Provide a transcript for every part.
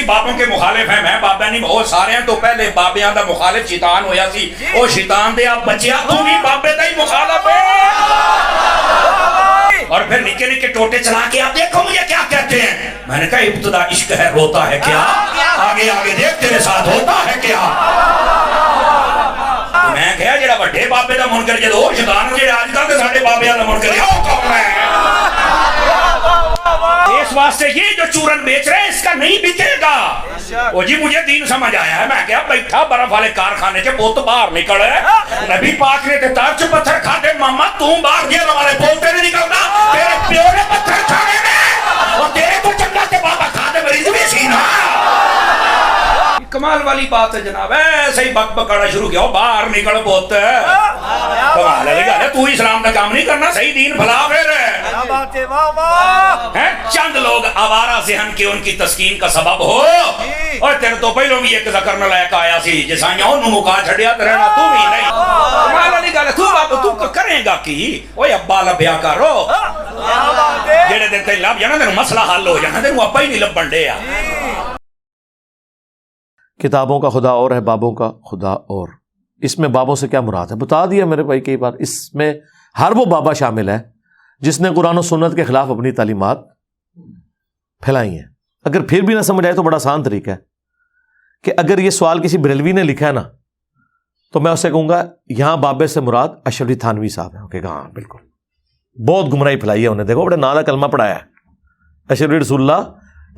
سی بابوں کے مخالف ہیں، میں بابا نہیں، بہت سارے ہیں، تو پہلے بابیاں دا مخالف شیطان ہویا سی، او شیطان دے اب بچیا تو بھی بابے دا ہی مخالف ہے، اور پھر نکے نکے ٹوٹے چلا کے آپ دیکھو مجھے کیا کہتے ہیں، میں نے کہا ابتدا عشق ہے روتا ہے کیا، آگے آگے دیکھ تیرے ساتھ ہوتا ہے کیا، میں کہا جڑا بڑے بابے دا منکر جدو شیطان جڑے آج تک ساڈے بابیاں دا منکر ہے وہ کون ہے؟ اس واسطے یہ جو چورن بیچ رہے ہیں اس کا نہیں بکے گا۔ وہ جی مجھے دین سمجھ آیا ہے، میں کہا بیٹھا برف والے کارخانے سے بہت باہر نکل ہے، نبی پاک نے تار سے پتھر کھا دے، ماما تم باہر دیا ہمارے بولتے نہیں نکلتا، تیرے پیو نے پتھر کھانے میں، اور تیرے تو چنگا سے بابا کھا دے مریض بھی سینا۔ کمال والی بات ہے جناب، ایسے ہی بک بکڑا شروع کیا، باہر نکل بہت کمال ہے، تو اسلام کا کام نہیں کرنا، صحیح دین بھلا پھر چند لوگ آوارہ ذہن کے ان کی تسکین کا سبب ہو، اور تیرے تو پہلوں بھی ایک ذکر نہ لائق آیا سی جسائیاں انہوں مکا چھڑیا تو رہنا تو بھی نہیں، کمال والی گل ہے، تو کریں گا کی اوہ ابا لبیا کرو، جیڑے دن تے لب جانا تیرے مسئلہ حل ہو جانا، تیرے ابا ہی نہیں لبن دے۔ کتابوں کا خدا اور ہے، بابوں کا خدا اور، اس میں بابوں سے کیا مراد ہے بتا دیا میرے بھائی کئی بار، اس میں ہر وہ بابا شامل ہے جس نے قرآن و سنت کے خلاف اپنی تعلیمات پھیلائی ہیں۔ اگر پھر بھی نہ سمجھ آئے تو بڑا آسان طریقہ ہے کہ اگر یہ سوال کسی بریلوی نے لکھا ہے نا تو میں اسے کہوں گا یہاں بابے سے مراد اشرف علی تھانوی صاحب ہیں، کہ ہاں بالکل بہت گمراہی پھیلائی ہے انہیں، دیکھو بڑے نالا کلمہ پڑھایا ہے، اشرف علی رسول اللہ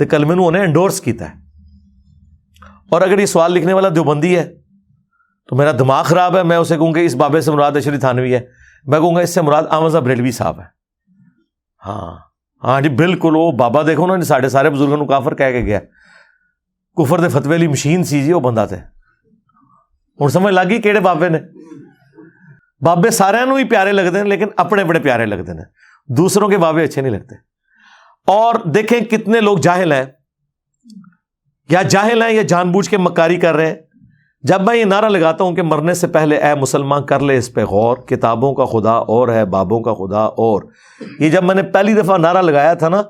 دے کلمے نو انہیں انڈورس کیتا ہے۔ اور اگر یہ سوال لکھنے والا دیوبندی ہے تو میرا دماغ خراب ہے، میں اسے کہوں کہ اس بابے سے مراد اشرف علی تھانوی ہے، میں کہوں گا اس سے مراد احمد صاحب بریلوی صاحب ہے۔ ہاں جی بالکل، وہ بابا دیکھو نا ساڑھے سارے بزرگوں کو کافر کہہ کے گیا، کفر دے فتوی لی مشین سی جی وہ بندہ تھے، اور سمجھ لگ گئی کیڑے بابے نے، بابے سارے نو ہی پیارے لگتے ہیں لیکن اپنے بڑے پیارے لگتے ہیں، دوسروں کے بابے اچھے نہیں لگتے۔ اور دیکھیں کتنے لوگ جاہل ہیں، یا جان بوجھ کے مکاری کر رہے ہیں۔ جب میں یہ نعرہ لگاتا ہوں کہ مرنے سے پہلے اے مسلمان کر لے اس پہ غور، کتابوں کا خدا اور ہے، بابوں کا خدا اور، یہ جب میں نے پہلی دفعہ نعرہ لگایا تھا نا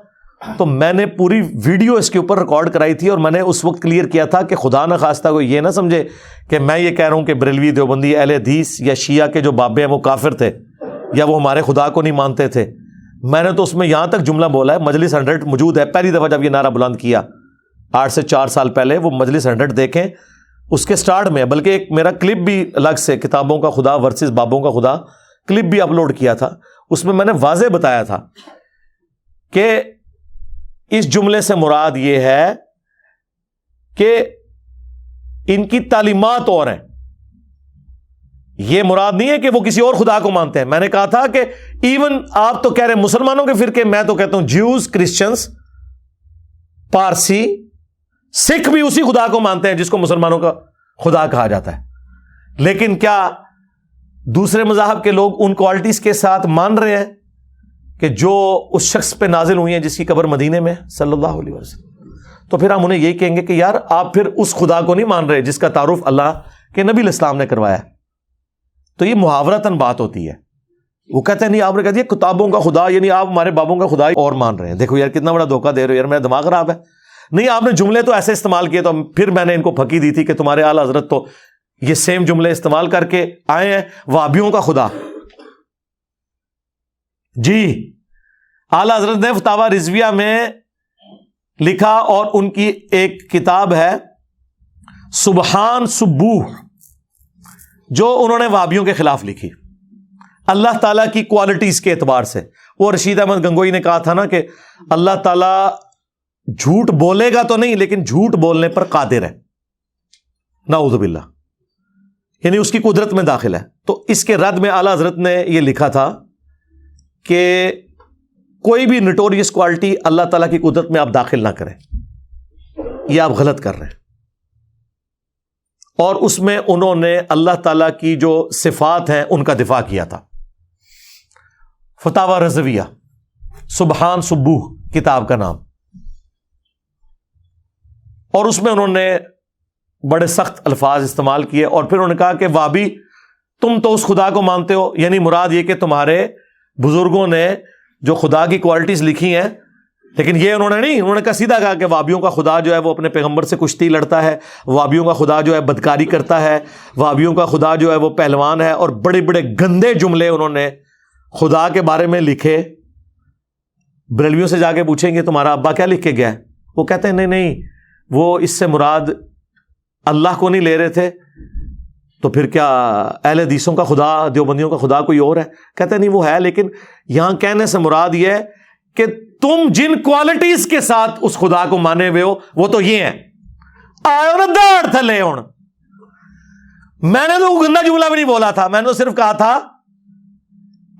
تو میں نے پوری ویڈیو اس کے اوپر ریکارڈ کرائی تھی، اور میں نے اس وقت کلیئر کیا تھا کہ خدا نہ خواستہ کوئی یہ نہ سمجھے کہ میں یہ کہہ رہا ہوں کہ بریلوی دیوبندی اہل حدیث یا شیعہ کے جو بابے ہیں وہ کافر تھے یا وہ ہمارے خدا کو نہیں مانتے تھے۔ میں نے تو اس میں یہاں تک جملہ بولا ہے، مجلس 100 موجود ہے، پہلی دفعہ جب یہ نعرہ بلند کیا 8 سے 4 سال پہلے، وہ مجلس 100 دیکھیں، اس کے سٹارٹ میں، بلکہ ایک میرا کلپ بھی الگ سے کتابوں کا خدا ورسز بابوں کا خدا کلپ بھی اپلوڈ کیا تھا، اس میں میں نے واضح بتایا تھا کہ اس جملے سے مراد یہ ہے کہ ان کی تعلیمات اور ہیں، یہ مراد نہیں ہے کہ وہ کسی اور خدا کو مانتے ہیں۔ میں نے کہا تھا کہ ایون آپ تو کہہ رہے ہیں مسلمانوں کے فرقے، میں تو کہتا ہوں جیوز، کرسچنز، پارسی، سکھ بھی اسی خدا کو مانتے ہیں جس کو مسلمانوں کا خدا کہا جاتا ہے، لیکن کیا دوسرے مذاہب کے لوگ ان کوالٹیز کے ساتھ مان رہے ہیں کہ جو اس شخص پہ نازل ہوئی ہیں جس کی قبر مدینے میں صلی اللہ علیہ وسلم؟ تو پھر ہم انہیں یہی کہیں گے کہ یار آپ پھر اس خدا کو نہیں مان رہے جس کا تعارف اللہ کے نبی علیہ السلام نے کروایا۔ تو یہ محاورتاً بات ہوتی ہے، وہ کہتے ہیں نہیں آپ نے کہہ دیا کتابوں کا خدا، یعنی آپ ہمارے بابوں کا خدا اور مان رہے ہیں۔ دیکھو یار کتنا بڑا دھوکہ دے رہے ہو یار، میرا دماغ خراب ہے؟ نہیں، آپ نے جملے تو ایسے استعمال کیے، تو پھر میں نے ان کو پھکی دی تھی کہ تمہارے اعلیٰ حضرت تو یہ سیم جملے استعمال کر کے آئے ہیں، وہابیوں کا خدا۔ جی اعلیٰ حضرت نے فتاوی رضویہ میں لکھا، اور ان کی ایک کتاب ہے سبحان سبوح جو انہوں نے وہابیوں کے خلاف لکھی، اللہ تعالیٰ کی کوالٹیز کے اعتبار سے۔ وہ رشید احمد گنگوئی نے کہا تھا نا کہ اللہ تعالیٰ جھوٹ بولے گا تو نہیں لیکن جھوٹ بولنے پر قادر ہے، نعوذ باللہ، یعنی اس کی قدرت میں داخل ہے۔ تو اس کے رد میں اعلیٰ حضرت نے یہ لکھا تھا کہ کوئی بھی نٹوریس کوالٹی اللہ تعالیٰ کی قدرت میں آپ داخل نہ کریں، یہ آپ غلط کر رہے ہیں۔ اور اس میں انہوں نے اللہ تعالیٰ کی جو صفات ہیں ان کا دفاع کیا تھا۔ فتاوی رضویہ، سبحان سبوح کتاب کا نام، اور اس میں انہوں نے بڑے سخت الفاظ استعمال کیے، اور پھر انہوں نے کہا کہ وابی تم تو اس خدا کو مانتے ہو، یعنی مراد یہ کہ تمہارے بزرگوں نے جو خدا کی کوالٹیز لکھی ہیں لیکن یہ انہوں نے کہا سیدھا کہا کہ وہابیوں کا خدا جو ہے وہ اپنے پیغمبر سے کشتی لڑتا ہے، وہابیوں کا خدا جو ہے بدکاری کرتا ہے، وہابیوں کا خدا جو ہے وہ پہلوان ہے، اور بڑے بڑے گندے جملے انہوں نے خدا کے بارے میں لکھے. بریلویوں سے جا کے پوچھیں گے تمہارا ابا کیا لکھ کے گیا ہے، وہ کہتے ہیں نہیں وہ اس سے مراد اللہ کو نہیں لے رہے تھے، تو پھر کیا اہل حدیثوں کا خدا، دیوبندیوں کا خدا کوئی اور ہے؟ کہتے ہیں نہیں وہ ہے، لیکن یہاں کہنے سے مراد یہ ہے کہ تم جن کوالٹیز کے ساتھ اس خدا کو مانے ہوئے ہو وہ تو یہ ہیں. آئے نا داڑ تھلے. ہوں میں نے تو گندا جملہ بھی نہیں بولا تھا، میں نے تو صرف کہا تھا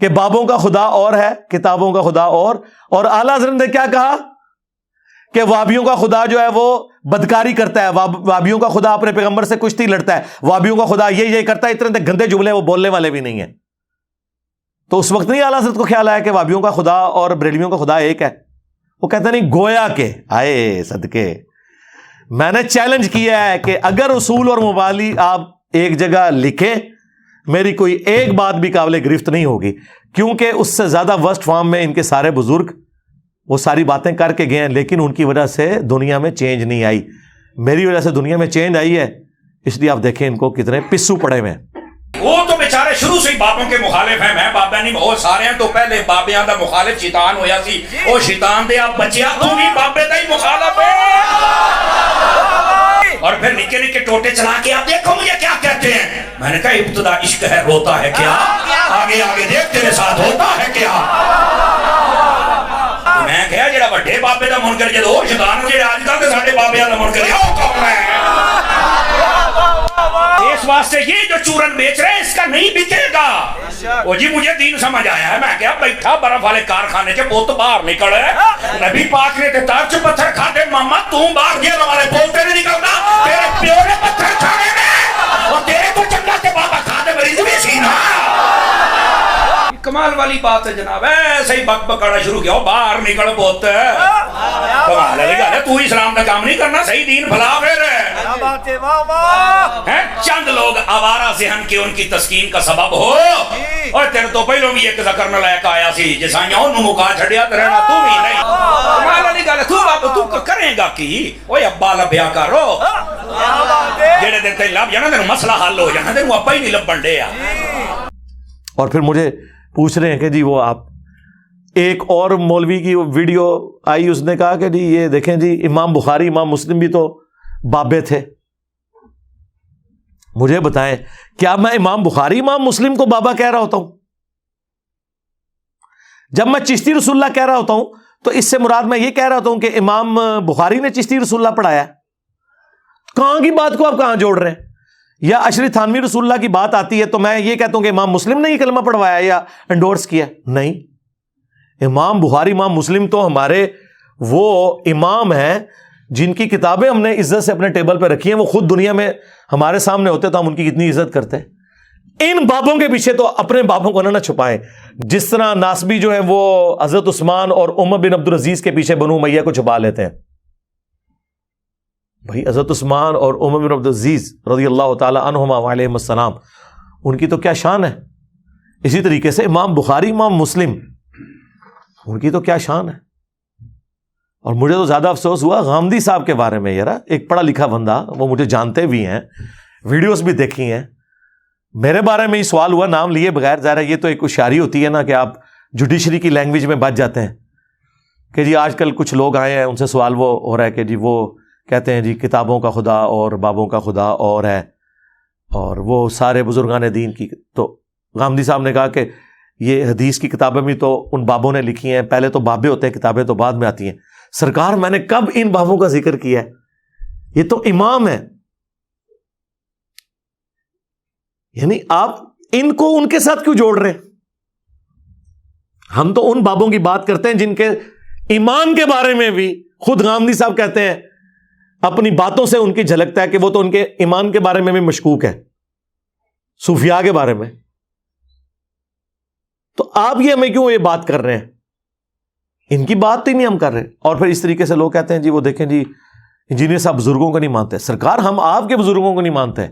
کہ بابوں کا خدا اور ہے، کتابوں کا خدا اور اعلیٰ حضرت نے کیا کہا کہ وہابیوں کا خدا جو ہے وہ بدکاری کرتا ہے، وہابیوں کا خدا اپنے پیغمبر سے کشتی لڑتا ہے، وہابیوں کا خدا یہ کرتا ہے. اتنے گندے جملے وہ بولنے والے بھی نہیں ہیں. تو اس وقت نہیں اعلیٰ حضرت کو خیال آیا کہ وہابیوں کا خدا اور بریلویوں کا خدا ایک ہے. وہ کہتا نہیں گویا کہ آئے صدقے میں نے چیلنج کیا ہے کہ اگر اصول اور مبانی آپ ایک جگہ لکھیں میری کوئی ایک بات بھی قابل گرفت نہیں ہوگی، کیونکہ اس سے زیادہ ورسٹ فارم میں ان کے سارے بزرگ وہ ساری باتیں کر کے گئے ہیں، لیکن ان کی وجہ سے دنیا میں چینج نہیں آئی. میری وجہ سے دنیا میں چینج آئی ہے، اس لیے آپ دیکھیں ان کو کتنے پسو پڑے ہوئے ہیں. وہ تو بیچارے شروع سے ہی بابوں کے مخالف ہیں. میں بابا نہیں بہت سارے ہیں، تو پہلے بابیاں دا مخالف شیطان ہویا سی، او شیطان دے آپ بچیا تو بھی بابے دا ہی مخالف ہے. اور پھر نکے نکے ٹوٹے چلا کے آپ دیکھو مجھے کیا کہتے ہیں. میں نے کہا ابتدا عشق ہے روتا ہے کیا، آگے آگے دیکھ تیرے ساتھ ہوتا ہے کیا. میں کہا جڑا بڑے بابے دا منکر جدو شیطان جڑے آج تک ساڈے بابیاں دا منکر ہے وہ کون ہے؟ اس واسطے یہ جو چورن بیچ رہے ہیں اس کا نہیں بکے گا. وہ جی مجھے دین سمجھ آیا ہے. میں کہا بیٹھا برف والے کارخانے سے بہت باہر نکل ہے، نبی پاک نے تار سے پتھر کھاتے ماما تم باہر گیا ہمارے بولتے نہیں نکلتا، تیرے پیو نے پتھر کھانے میں اور تیرے تو چنگا سے بابا کھاتے مریض بھی سینا. کمال والی بات ہے جناب. ایسے ہی بک بکانا شروع کیا باہر نکل بہت کمال ہے. تو اسلام کا کام نہیں کرنا، صحیح دین بھلا پھر چند لوگ آوارہ ذہن کے ان کی تسکین کا سبب ہو. اور تیرے تو پہلو بھی ایک ذکر نہ لائق آیا سی جسائیاں انہوں مکا چھڑیا تو رہنا تو بھی نہیں. کمال والی گل ہے. تو کریں گا کی اوے ابا لبیا کرو جڑے دن تے لب جانا تینوں مسئلہ حل ہو جانا، تینوں ابا ہی نہیں لبن ڈے. اور پھر مجھے پوچھ رہے ہیں کہ جی وہ آپ ایک اور مولوی کی ویڈیو آئی، اس نے کہا کہ جی یہ دیکھیں جی امام بخاری امام مسلم بھی تو بابے تھے. مجھے بتائیں کیا میں امام بخاری امام مسلم کو بابا کہہ رہا ہوتا ہوں؟ جب میں چشتی رسول اللہ کہہ رہا ہوتا ہوں تو اس سے مراد میں یہ کہہ رہا ہوتا ہوں کہ امام بخاری نے چشتی رسول اللہ پڑھایا. کہاں کی بات کو آپ کہاں جوڑ رہے ہیں؟ یا اشری تھانوی رسول اللہ کی بات آتی ہے تو میں یہ کہتا ہوں کہ امام مسلم نے یہ کلمہ پڑھوایا یا انڈورس کیا؟ نہیں، امام بخاری امام مسلم تو ہمارے وہ امام ہیں جن کی کتابیں ہم نے عزت سے اپنے ٹیبل پہ رکھی ہیں. وہ خود دنیا میں ہمارے سامنے ہوتے تو ہم ان کی کتنی عزت کرتے ہیں. ان بابوں کے پیچھے تو اپنے بابوں کو نہ چھپائیں. جس طرح ناسبی جو ہے وہ حضرت عثمان اور عمر بن عبدالعزیز کے پیچھے بنو امیہ کو چھپا لیتے ہیں. بھائی حضرت عثمان اور عمر بن عبدالعزیز رضی اللہ تعالی عنہما وعلیہم السلام ان کی تو کیا شان ہے. اسی طریقے سے امام بخاری امام مسلم ان کی تو کیا شان ہے. اور مجھے تو زیادہ افسوس ہوا غامدی صاحب کے بارے میں. یار ایک پڑھا لکھا بندہ، وہ مجھے جانتے بھی ہیں، ویڈیوز بھی دیکھی ہیں. میرے بارے میں ہی سوال ہوا نام لیے بغیر. ظاہر ہے یہ تو ایک ہوشیاری ہوتی ہے نا کہ آپ جوڈیشری کی لینگویج میں بچ جاتے ہیں کہ جی آج کل کچھ لوگ آئے ہیں ان سے سوال وہ ہو رہا ہے کہ جی وہ کہتے ہیں جی کتابوں کا خدا اور بابوں کا خدا اور ہے، اور وہ سارے بزرگان دین کی. تو غامدی صاحب نے کہا کہ یہ حدیث کی کتابیں بھی تو ان بابوں نے لکھی ہیں، پہلے تو بابے ہوتے ہیں، کتابیں تو بعد میں آتی ہیں. سرکار میں نے کب ان بابوں کا ذکر کیا ہے؟ یہ تو امام ہے. یعنی آپ ان کو ان کے ساتھ کیوں جوڑ رہے ہیں؟ ہم تو ان بابوں کی بات کرتے ہیں جن کے ایمان کے بارے میں بھی خود غامدی صاحب کہتے ہیں اپنی باتوں سے ان کی جھلکتا ہے کہ وہ تو ان کے ایمان کے بارے میں بھی مشکوک ہے، صوفیاء کے بارے میں. تو آپ یہ ہمیں کیوں یہ بات کر رہے ہیں؟ ان کی بات ہی نہیں ہم کر رہے. اور پھر اس طریقے سے لوگ کہتے ہیں جی وہ دیکھیں جی انجینئر صاحب بزرگوں کو نہیں مانتے. سرکار ہم آپ کے بزرگوں کو نہیں مانتے.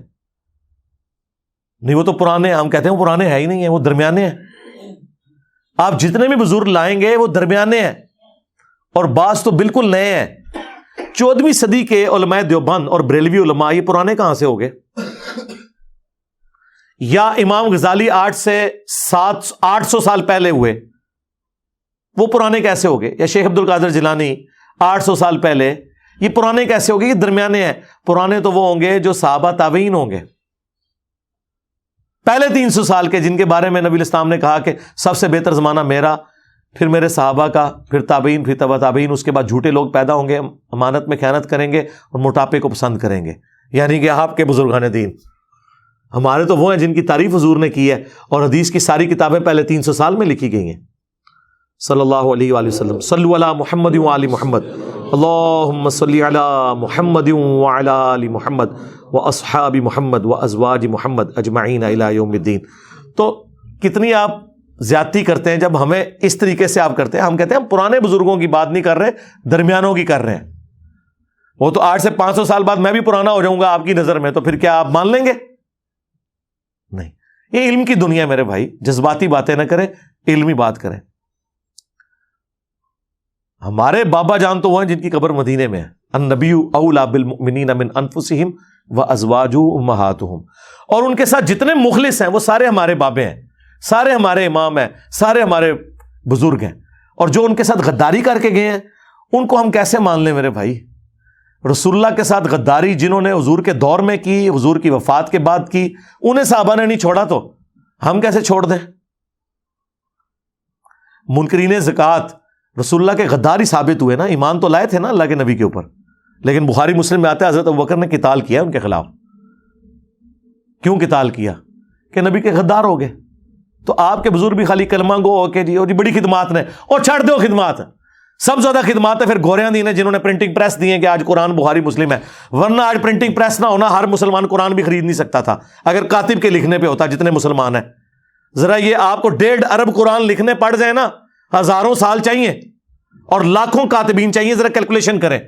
نہیں وہ تو پرانے، ہم کہتے ہیں وہ پرانے ہے ہی نہیں ہیں، وہ درمیانے ہیں. آپ جتنے بھی بزرگ لائیں گے وہ درمیانے ہیں. اور بعض تو بالکل نئے ہیں. 14ویں صدی کے علماء دیوبند اور بریلوی علماء یہ پرانے کہاں سے ہو گئے؟ یا امام غزالی 800 سال پہلے ہوئے، وہ پرانے کیسے ہو گئے؟ یا شیخ عبد القادر جیلانی 800 سال پہلے، یہ پرانے کیسے ہو گئے؟ یہ درمیانے ہیں. پرانے تو وہ ہوں گے جو صحابہ تابعین ہوں گے، پہلے 300 سال کے، جن کے بارے میں نبی الاسلام نے کہا کہ سب سے بہتر زمانہ میرا، پھر میرے صحابہ کا، پھر تابعین، پھر تبع تابعین. اس کے بعد جھوٹے لوگ پیدا ہوں گے، امانت میں خیانت کریں گے اور موٹاپے کو پسند کریں گے. یعنی کہ آپ کے بزرگان دین. ہمارے تو وہ ہیں جن کی تعریف حضور نے کی ہے، اور حدیث کی ساری کتابیں پہلے 300 سال میں لکھی گئی ہیں. صلی اللہ علیہ وآلہ وسلم. صلو علی محمد وآل محمد. اللہم صلی علی محمد وعلی آل محمد واصحاب محمد وازواج محمد اجمعین الی یوم الدین. تو کتنی آپ زیادتی کرتے ہیں جب ہمیں اس طریقے سے آپ کرتے ہیں. ہم کہتے ہیں ہم پرانے بزرگوں کی بات نہیں کر رہے، درمیانوں کی کر رہے ہیں. وہ تو 800 سے 500 سال بعد میں بھی پرانا ہو جاؤں گا آپ کی نظر میں، تو پھر کیا آپ مان لیں گے؟ نہیں. یہ علم کی دنیا میرے بھائی، جذباتی باتیں نہ کریں، علمی بات کریں. ہمارے بابا جان تو وہ ہیں جن کی قبر مدینے میں ہے. النبی اولی بالمؤمنین من انفسہم وازواجہ امہاتہم. اور ان کے ساتھ جتنے مخلص ہیں وہ سارے ہمارے بابے ہیں، سارے ہمارے امام ہیں، سارے ہمارے بزرگ ہیں. اور جو ان کے ساتھ غداری کر کے گئے ہیں ان کو ہم کیسے مان لیں میرے بھائی؟ رسول اللہ کے ساتھ غداری جنہوں نے حضور کے دور میں کی، حضور کی وفات کے بعد کی، انہیں صحابہ نے نہیں چھوڑا تو ہم کیسے چھوڑ دیں؟ منکرین زکوٰۃ رسول اللہ کے غداری ثابت ہوئے نا، ایمان تو لائے تھے نا اللہ کے نبی کے اوپر، لیکن بخاری مسلم میں آتا ہے حضرت ابوبکر نے قتال کیا ان کے خلاف. کیوں قتال کیا؟ کہ نبی کے غدار ہو گئے. تو آپ کے بزرگ بھی خالی کلمہ گو ہو کے جی بڑی خدمات نے، اور چھڑ دو خدمات. سب سے زیادہ خدمات ہے پھر گوریاں دی نے، جنہوں نے پرنٹنگ پریس دی ہیں کہ آج قرآن بخاری مسلم ہے. ورنہ آج پرنٹنگ پریس نہ ہونا ہر مسلمان قرآن بھی خرید نہیں سکتا تھا اگر کاتب کے لکھنے پہ ہوتا. جتنے مسلمان ہیں ذرا یہ آپ کو 1.5 ارب قرآن لکھنے پڑ جائے نا، ہزاروں سال چاہیے اور لاکھوں کاتبین چاہیے. ذرا کیلکولیشن کریں.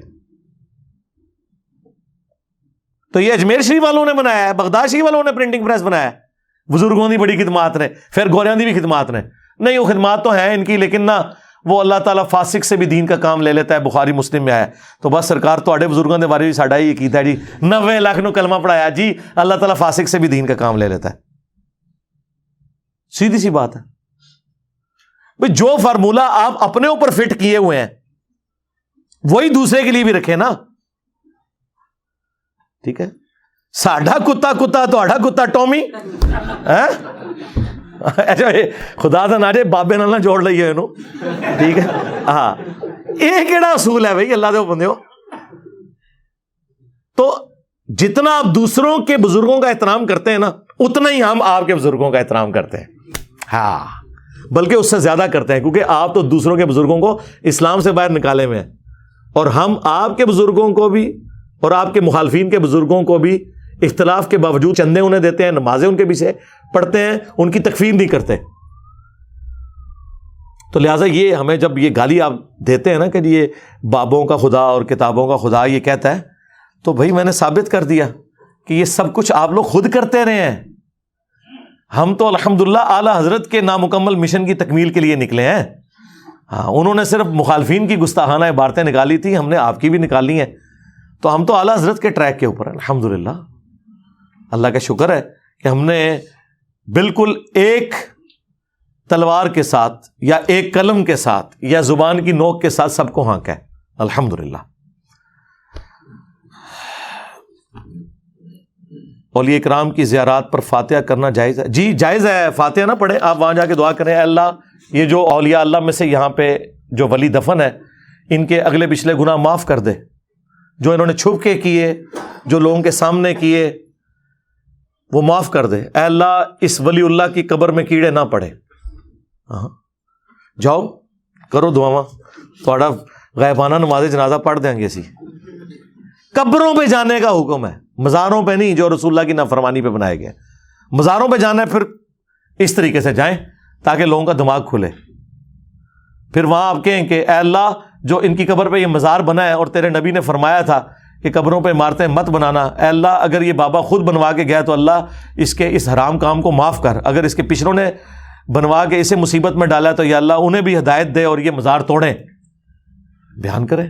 تو یہ اجمیر شریف والوں نے بنایا ہے، بغداد شریف والوں نے پرنٹنگ پریس بنایا ہے. بزرگوں کی بڑی خدمات نے، پھر گوریاں دی بھی خدمات نے. نہیں وہ خدمات تو ہیں ان کی، لیکن نہ وہ اللہ تعالیٰ فاسق سے بھی دین کا کام لے لیتا ہے. بخاری مسلم میں آیا. تو بس سرکار تواڈے بزرگوں کے بارے بھی ساڈا یہ کیتا ہے جی 90 لاکھ نو کلمہ پڑھایا جی، اللہ تعالیٰ فاسق سے بھی دین کا کام لے لیتا ہے. سیدھی سی بات ہے بھئی. جو فارمولہ آپ اپنے اوپر فٹ کیے ہوئے ہیں وہی دوسرے کے لیے بھی رکھیں نا. ٹھیک ہے. ساڈا کتا کتا تہاڈا کتا ٹومی. اچھا خدا دا نارے بابے نال نہ جوڑ لئیے انہوں. ٹھیک ہے. ہاں یہ کیڑا اصول ہے بھائی اللہ دے بندیو؟ تو جتنا آپ دوسروں کے بزرگوں کا احترام کرتے ہیں نا، اتنا ہی ہم آپ کے بزرگوں کا احترام کرتے ہیں. ہاں بلکہ اس سے زیادہ کرتے ہیں، کیونکہ آپ تو دوسروں کے بزرگوں کو اسلام سے باہر نکالے ہوئے ہیں، اور ہم آپ کے بزرگوں کو بھی اور آپ کے مخالفین کے بزرگوں کو بھی اختلاف کے باوجود چندے انہیں دیتے ہیں، نمازیں ان کے پیچھے پڑھتے ہیں، ان کی تکفیر نہیں کرتے. تو لہٰذا یہ ہمیں جب یہ گالی آپ دیتے ہیں نا کہ یہ بابوں کا خدا اور کتابوں کا خدا یہ کہتا ہے، تو بھائی میں نے ثابت کر دیا کہ یہ سب کچھ آپ لوگ خود کرتے رہے ہیں. ہم تو الحمدللہ اعلیٰ حضرت کے نامکمل مشن کی تکمیل کے لیے نکلے ہیں. ہاں انہوں نے صرف مخالفین کی گستاخانہ عبارتیں نکالی تھی، ہم نے آپ کی بھی نکالی ہیں. تو ہم تو اعلیٰ حضرت کے ٹریک کے اوپر ہیں الحمدللہ. اللہ کا شکر ہے کہ ہم نے بالکل ایک تلوار کے ساتھ یا ایک قلم کے ساتھ یا زبان کی نوک کے ساتھ سب کو ہانکا ہے الحمدللہ. اولیاء کرام کی زیارات پر فاتحہ کرنا جائز ہے؟ جی جائز ہے. فاتحہ نہ پڑھیں آپ، وہاں جا کے دعا کریں، اے اللہ یہ جو اولیاء اللہ میں سے یہاں پہ جو ولی دفن ہے ان کے اگلے پچھلے گناہ معاف کر دے، جو انہوں نے چھپ کے کیے، جو لوگوں کے سامنے کیے وہ معاف کر دے. اے اللہ اس ولی اللہ کی قبر میں کیڑے نہ پڑے. ہاں جاؤ کرو دعاواں، تھوڑا غائبانہ نماز جنازہ پڑھ دیں گے. اسی قبروں پہ جانے کا حکم ہے، مزاروں پہ نہیں جو رسول اللہ کی نافرمانی پہ بنائے گئے. مزاروں پہ جانا ہے پھر اس طریقے سے جائیں تاکہ لوگوں کا دماغ کھلے. پھر وہاں آپ کہیں کہ اے اللہ جو ان کی قبر پہ یہ مزار بنا ہے اور تیرے نبی نے فرمایا تھا کہ قبروں پہ عمارتیں مت بنانا، اے اللہ اگر یہ بابا خود بنوا کے گیا تو اللہ اس کے اس حرام کام کو معاف کر. اگر اس کے پچھلوں نے بنوا کے اسے مصیبت میں ڈالا تو یا اللہ انہیں بھی ہدایت دے اور یہ مزار توڑیں. بیان کریں,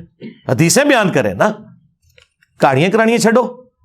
حدیثیں بیان کریں نا, کہانیاں کرانیاں چھڈو.